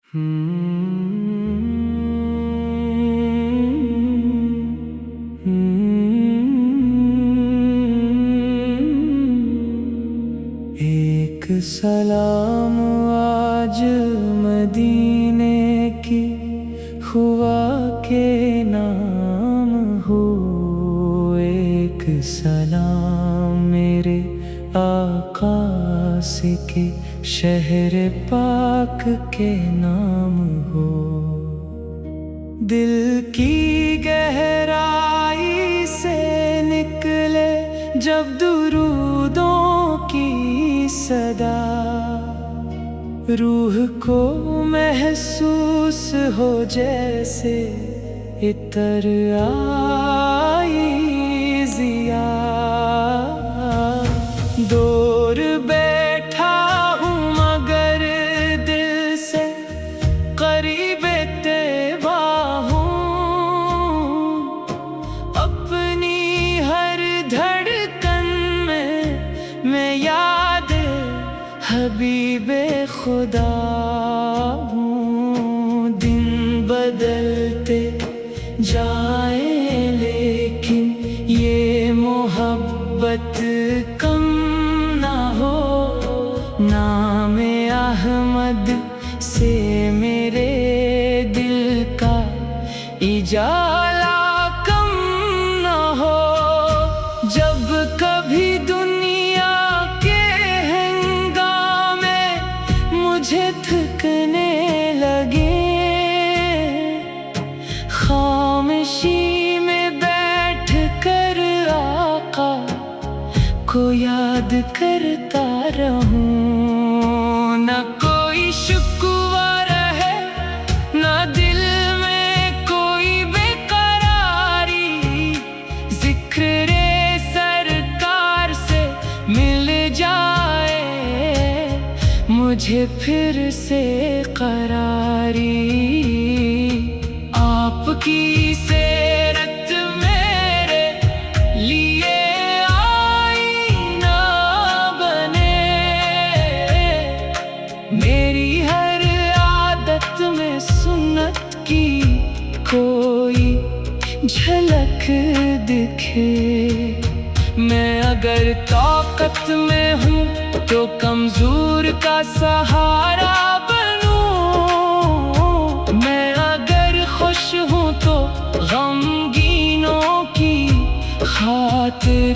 ایک سلام آج مدینے کی ہوا کے نام ہو، ایک سلام میرے آقا سے کہ شہر پاک کے نام ہو۔ دل کی گہرائی سے نکلے جب درودوں کی صدا، روح کو محسوس ہو جیسے عطر آئی ضیا۔ دور بیٹھا ہوں مگر دل سے قریب تیبا ہوں، اپنی ہر دھڑکن میں یاد حبیب خدا ہوں۔ دن بدلتے جائیں لیکن یہ محبت کم نہ ہو، نام احمد سے میرے دل کا اجالا کم نہ ہو۔ جب کبھی دنیا کے ہنگامے مجھے تھکنے لگے، خاموشی میں بیٹھ کر آقا کو یاد کرتا رہوں۔ نہ کوئی شکوہ رہے نہ دل میں کوئی بے قراری، ذکر سرکار سے مل جائے مجھے پھر سے قراری۔ آپ کی سیرت میرے لیے آئینہ بنے، میری ہر عادت میں سنت کی کوئی جھلک دکھے۔ میں اگر طاقت میں ہوں تو کمزور کا سہارا بنوں، میں اگر خوش ہوں تو غمگینوں کی خاطر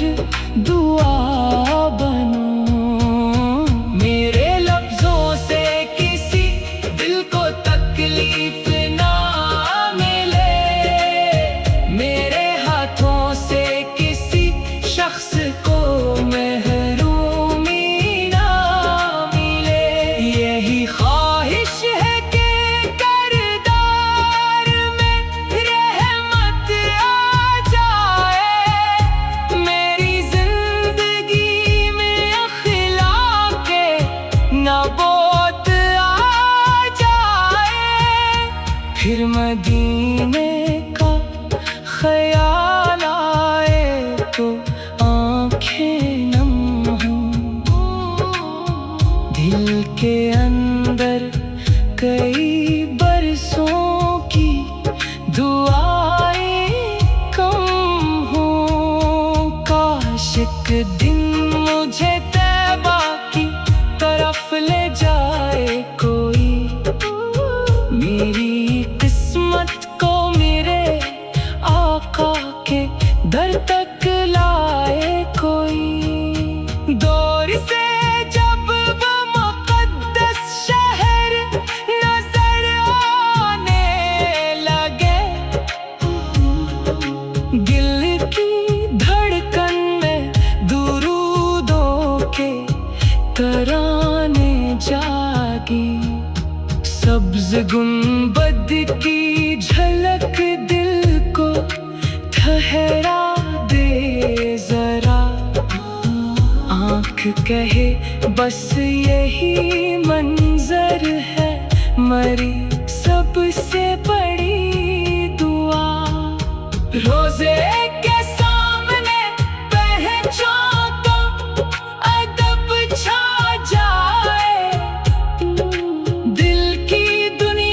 دعا بنوں۔ میرے لفظوں سے کسی دل کو تکلیف نہ ملے، میرے ہاتھوں سے کسی شخص کو محرومی نہ ملے۔ یہی خواہش ہے کہ کردار میں رحمت آ جائے، میری زندگی میں اخلاق نبوت آ جائے، پھر مدینے کا خیال آئے تو آنکھیں نم ہوں۔ دل کے اندر کئی برسوں کی دعائیں کم ہوں، کاش ایک دن مجھے طیبہ کی طرف لے جائے کوئی، میری قسمت کو میرے آقا کے در تک لائے کوئی۔ دور سے جب وہ مقدس شہر نظر آنے لگے، دل کی دھڑکن میں درودوں کے ترانے جاگی۔ سبز گنبد کی جھلک دل کو ٹھہرا دے ذرا، آنکھ کہے بس یہی منظر ہے، مری سب سے بڑی دعا۔ روزے کے سامنے پہچان تو ادب چھا جائے، دل کی دنیا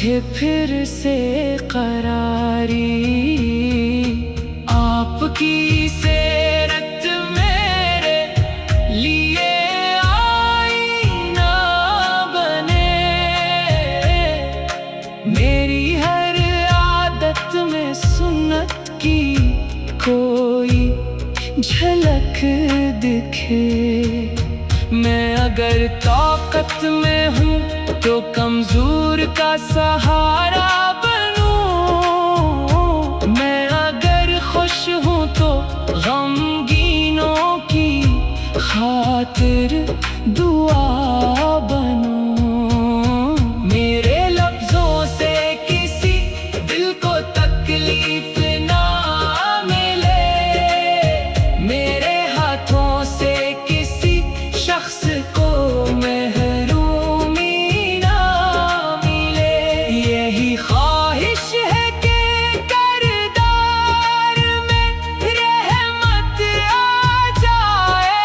مجھے پھر سے قراری، آپ کی سیرت میرے لیے آئینہ بنے، میری ہر عادت میں سنت کی کوئی جھلک دکھے، میں اگر طاقت میں ہوں تو کمزور کا سہارا بنوں، میں اگر خوش ہوں تو غمگینوں کی خاطر دعا بنوں، میرے لفظوں سے کسی دل کو تکلیف نہ ملے، میرے ہاتھوں سے کسی شخص کو محرومی نہ ملے، یہی خواہش ہے کہ کردار میں رحمت آ جائے،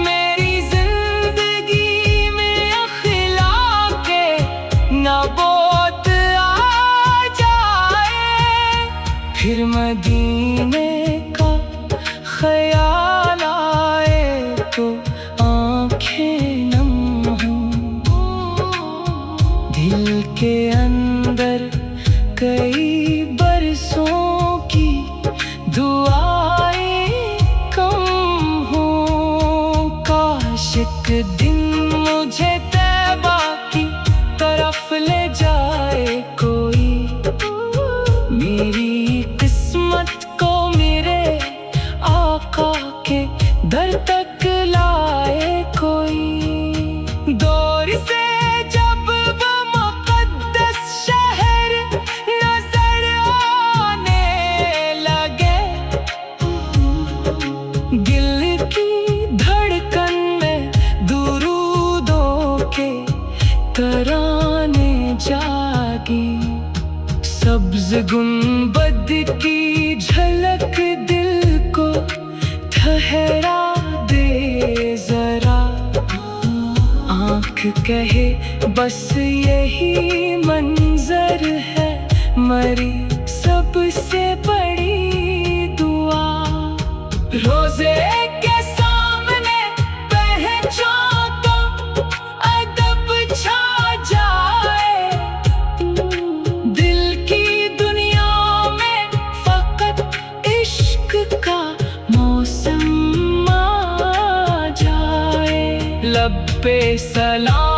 میری زندگی میں اخلاق نبوت آ جائے، پھر مدینے کا خیال آئے تو آنکھیں نم ہوں، دل کے اندر کئی برسوں کی دعائیں کم ہوں، کاش ایک دن مجھے طیبہ کی طرف لے جائے کوئی، میری قسمت کو میرے آقا کے در تک لائے کوئی، دور سے جب وہ مقدس شہر نظر آنے لگے، دل کی دھڑکن میں درودوں کے ترانے جاگی، سبز گنبد کی جھلک دل کو ٹھہرا دے ذرا، آنکھ کہے بس یہی منظر ہے مری سب سے بڑی دعا، روزے کے سامنے پہچان تو ادب چھا جائے، دل کی دنیا میں فقط عشق کا موسم آ جائے، لب پہ سلام